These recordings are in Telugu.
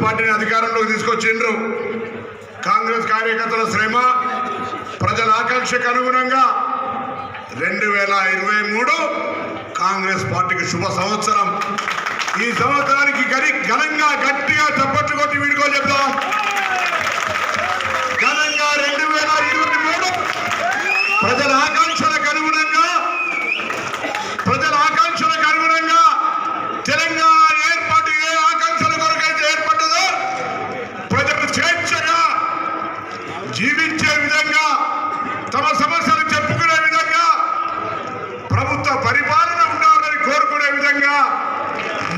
పార్టీని అధికారంలోకి తీసుకొచ్చిండ్రు. కాంగ్రెస్ కార్యకర్తల శ్రమ, ప్రజల ఆకాంక్షకు అనుగుణంగా 2023 కాంగ్రెస్ పార్టీకి శుభ సంవత్సరం. ఈ సంవత్సరానికి ఘనంగా గట్టిగా చప్పట్లు కొట్టి వీడుకో చెప్తాం. ఘనంగా 2023 ప్రజల ఆకాంక్షలకు అనుగుణంగా తెలంగాణ ఏర్పాటు ఏ ఆకాంక్షల కొరకైతే ఏర్పడ్డదో ప్రజలు స్వేచ్ఛగా జీవించే విధంగా, తమ సమస్యలు చెప్పుకునే విధంగా, ప్రభుత్వ పరిపాలన ఉండాలని కోరుకునే విధంగా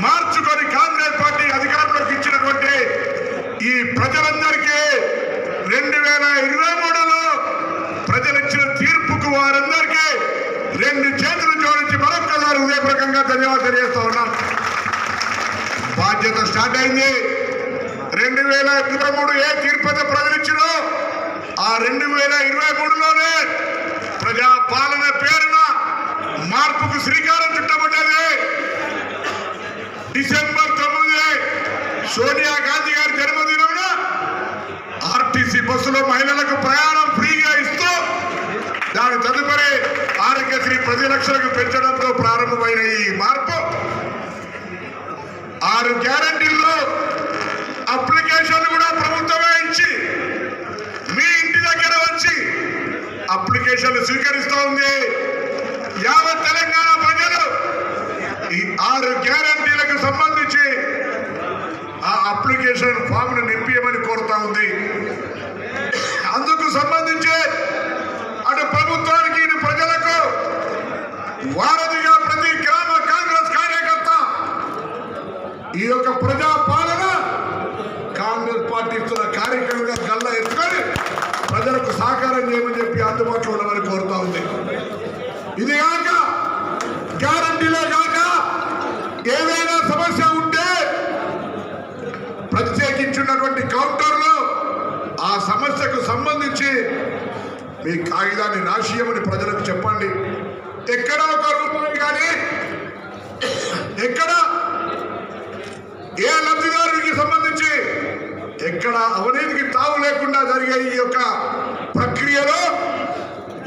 మార్చుకొని కాంగ్రెస్ పార్టీ అధికారంలోకి ఇచ్చినటువంటి ఈ ప్రజలందరికీ 2023లో ప్రజలు ఇచ్చిన తీర్పుకు వారందరికీ 2 చేతులు జోడించి మరొక్కసారి హృదయపూర్వకంగా ధన్యవాదాలు తెలియజేస్తా ఉన్నాం. బాధ్యత స్టార్ట్ అయింది. 2023 ఏ తీర్పు అయితే ప్రజలు ఇచ్చినో ఆ 2023లోనే ప్రజా పాలన పేరున మార్పుకు శ్రీకారం చుట్టబడ్డది. డిసెంబర్ 9 సోనియా గాంధీ గారి జన్మదినమున ఆర్టీసీ బస్సులో మహిళలకు ప్రయాణం ఫ్రీగా ఇస్తూ దాని తదుపరి ఆరోగ్యశ్రీ 10 లక్షలకు పెంచడంతో ప్రారంభమైన ఈ మార్పు 6 గ్యారంటీల్లో అప్లికేషన్లు కూడా ప్రభుత్వమే ఇచ్చి మీ ఇంటి దగ్గర వచ్చి అప్లికేషన్లు స్వీకరిస్తూ ఉంది. యావత్ తెలంగాణ ప్రజలు ఈ 6 గ్యారంటీలకు సంబంధించి ఆ అప్లికేషన్ ఫామ్ ను నింపియమని కోరుతా ఉంది. అందుకు సంబంధించి అటు ప్రభుత్వానికి ఇటు ప్రజలకు వారధిగా ప్రతి గ్రామ కాంగ్రెస్ కార్యకర్త ఈ యొక్క ప్రజా పాలన కాంగ్రెస్ పార్టీ ఇస్తున్న కార్యక్రమంగా గల్ల ఎత్తుకొని ప్రజలకు సహకారం చేయమని చెప్పి అందుబాటులో ఉండమని కోరుతా ఉంది. ఇది కాక గ్యారంటీలే కాక ఏదైనా సమస్య ఉంటే ప్రత్యేకించున్నటువంటి కౌంటర్లో ఆ సమస్యకు సంబంధించి మీ కాగితాన్ని రాసియమని ప్రజలకు చెప్పండి. ఎక్కడ 1 రూపాయి కానీ ఎక్కడ ఏ లబ్ధిదారునికి సంబంధించి ఎక్కడ అవినీతికి తావు లేకుండా జరిగే ఈ యొక్క ప్రక్రియలో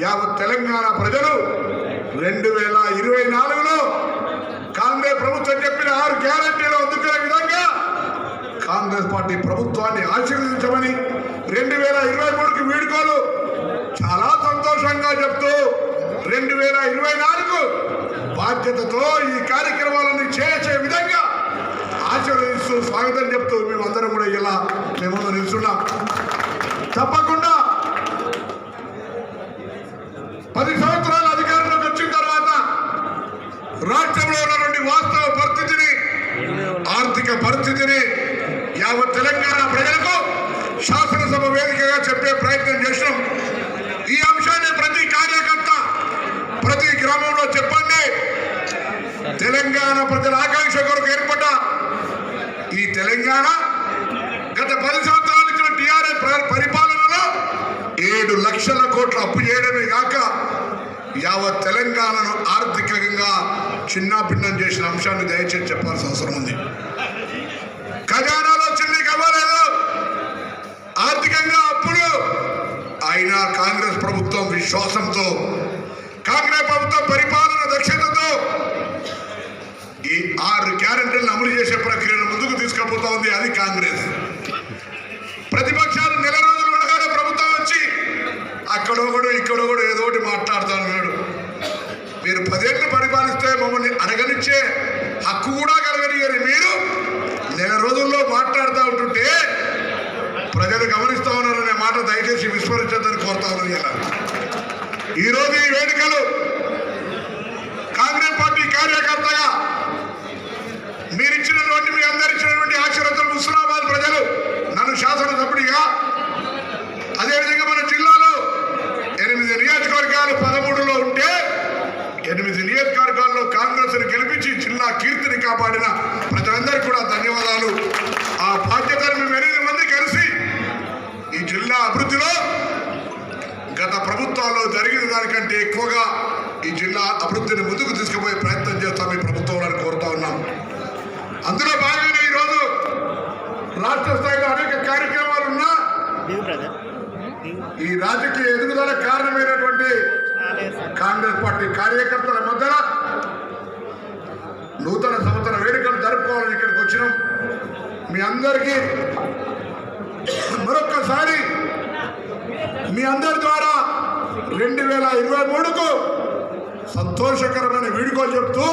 యావత్ తెలంగాణ ప్రజలు 2024లో కాంగ్రెస్ ప్రభుత్వం చెప్పిన 6 గ్యారంటీలు అందుకునే విధంగా కాంగ్రెస్ పార్టీ ప్రభుత్వాన్ని ఆశీర్వదించమని 2023కి వీడుకోలు చాలా సంతోషంగా చెప్తూ 2024 బాధ్యతతో ఈ కార్యక్రమాలను చేసే విధంగా ఆశీర్వదిస్తూ స్వాగతం చెప్తూ మేమందరం కూడా ఇలా మేము నిలుస్తున్నాం. తప్పకుండా 10 సంవత్సరాల అధికారంలోకి వచ్చిన తర్వాత రాష్ట్రంలో ఉన్నటువంటి వాస్తవ పరిస్థితిని, ఆర్థిక పరిస్థితిని యావత్ తెలంగాణ ప్రజలకు శాసనసభ వేదికగా చెప్పే ప్రయత్నం చేసినాం. ఈ అంశాన్ని ప్రతి కార్యకర్త ప్రతి గ్రామంలో చెప్పండి. తెలంగాణ ప్రజల ఆకాంక్ష కొరకు ఏర్పడ్డ ఈ తెలంగాణ గత 10 సంవత్సరాలు ఇచ్చిన టీఆర్ఎస్ పరిపాలనలో 7 లక్షల కోట్ల అప్పు చేయడమే కాక యావత్ తెలంగాణను ఆర్థికంగా చిన్నాభిన్నం చేసిన అంశాన్ని దయచేసి చెప్పాల్సిన అవసరం ఉంది. ఖజానాలో చిల్లికి అవ్వలేదు, ఆర్థికంగా అప్పులు అయినా కాంగ్రెస్ ప్రభుత్వం విశ్వాసంతో, కాంగ్రెస్ ప్రభుత్వం పరిపాలన దక్షతతో ఈ 6 గ్యారెంటీలను అమలు చేసే ప్రక్రియను ముందుకు తీసుకుపోతా ఉంది. అది కాంగ్రెస్. ప్రతిపక్షాలు నెల రోజులు ఉండగానే ప్రభుత్వం వచ్చి అక్కడొకడు ఇక్కడొకడు ఏదో ఒకటి మాట్లాడుతున్నాడు. మీరు 10 ఏళ్ళు పరిపాలిస్తే మమ్మల్ని అడగనిచ్చే హక్కు కూడా కలగనియని మీరు నెల రోజుల్లో మాట్లాడుతూ ఉంటుంటే ప్రజలు గమనిస్తూ ఉన్నారనే మాట దయచేసి విస్మరించద్దని కోరుతా ఉన్నారు. ఈరోజు ఈ వేడుకలు కాంగ్రెస్ పార్టీ కార్యకర్తగా మీరిచ్చినటువంటి, మీ అందరు ఇచ్చినటువంటి ఆశీర్వాదాలు హుస్నాబాద్ ప్రజలు నన్ను శాసనసభ్యుడిగా, అదేవిధంగా మన జిల్లాలో 8 నియోజకవర్గాలు 13లో ఉంటే 8 నియోజకవర్గాల్లో కాంగ్రెస్ను గెలిపించి జిల్లా కీర్తిని కాపాడిన ప్రజలందరికీ కూడా ధన్యవాదాలు. ఆ బాధ్యతను మేము 8 మంది కలిసి ఈ జిల్లా అభివృద్ధిలో గత ప్రభుత్వాల్లో జరిగిన దానికంటే ఎక్కువగా ఈ జిల్లా అభివృద్ధిని ముందుకు తీసుకుపోయే ప్రయత్నం చేస్తాం ఈ ప్రభుత్వంలో కోరుతా ఉన్నాం. అందులో భాగంగా ఈరోజు రాష్ట్ర కాంగ్రెస్ పార్టీ కార్యకర్తల మధ్యన నూతన సంవత్సర వేడుకలు జరుపుకోవాలని ఇక్కడికి వచ్చినాం. మీ అందరికీ మరొక్కసారి మీ అందరి ద్వారా 2023కు సంతోషకరమైన వీడుకోలు చెప్తూ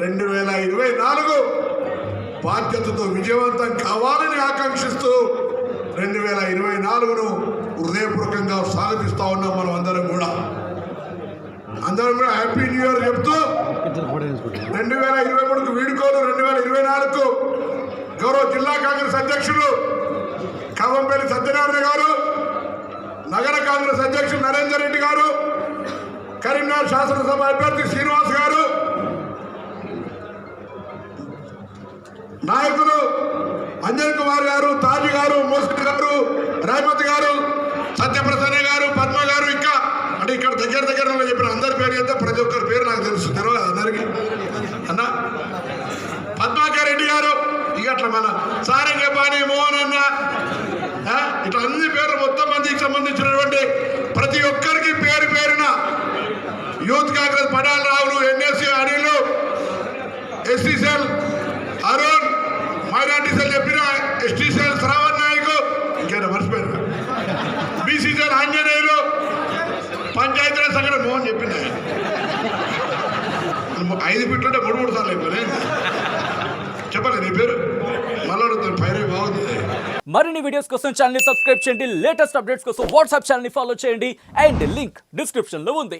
2024 బాధ్యతతో విజయవంతం కావాలని ఆకాంక్షిస్తూ 2024ను హృదయపూర్వకంగా స్వాగతిస్తా ఉన్నాం. మనం అందరం కూడా హ్యాపీ న్యూ ఇయర్ చెప్తూ 2023కు వీడుకోలు 2024కు గౌరవ జిల్లా కాంగ్రెస్ అధ్యక్షులు కవ్వంపల్లి సత్యనారాయణ గారు, నగర కాంగ్రెస్ అధ్యక్షులు నరేందర్ రెడ్డి గారు, కరీంనగర్ శాసనసభ అభ్యర్థి శ్రీనివాస్ గారు, నాయకులు అంజన్ కుమార్ గారు, తాజు గారు, మోస్టి గారు, రేమత్ గారు, సత్యప్రసన్న గారు, పద్మ గారు, ఇంకా అంటే ఇక్కడ దగ్గర చెప్పిన అందరి పేరు చెప్తే ప్రతి ఒక్కరి పేరు నాకు తెలుసు, తెలియదు అందరికీ అన్న. పద్మాకర్ రెడ్డి గారు, ఇక అట్లా మన సారంగపాణి మోహన్ అన్న, ఇట్లా అన్ని పేర్లు మొత్తం మందికి సంబంధించినటువంటి ప్రతి ఒక్కరికి పేరు పేరున యూత్ కాంగ్రెస్ పడాల రావులు, NSC Anil, ST cell Arun, minority cell చెప్పిన ఎస్టీ సెల్ శ్రావణ్ నాయక్, ఇంకేనా మర్చిపోయారు, బీసీ సెల్ ఆంజనేయులు, పంచాయతీరాజ్ సంఘటన మోహన్ చెప్పిన 5 ఫీట్లుంటే 3 సార్లు అయిపోయినాయి. చెప్పాలి నీ పేరు మళ్ళీ అడుగుతాను, పైన బాగుంది. మరిన్ని వీడియోస్ కోసం ఛానల్ ని సబ్స్క్రైబ్ చేయండి, లేటెస్ట్ అప్డేట్స్ కోసం వాట్సాప్ ఛానల్ ని ఫాలో చేయండి అండ్ లింక్ డిస్క్రిప్షన్ లో ఉంది.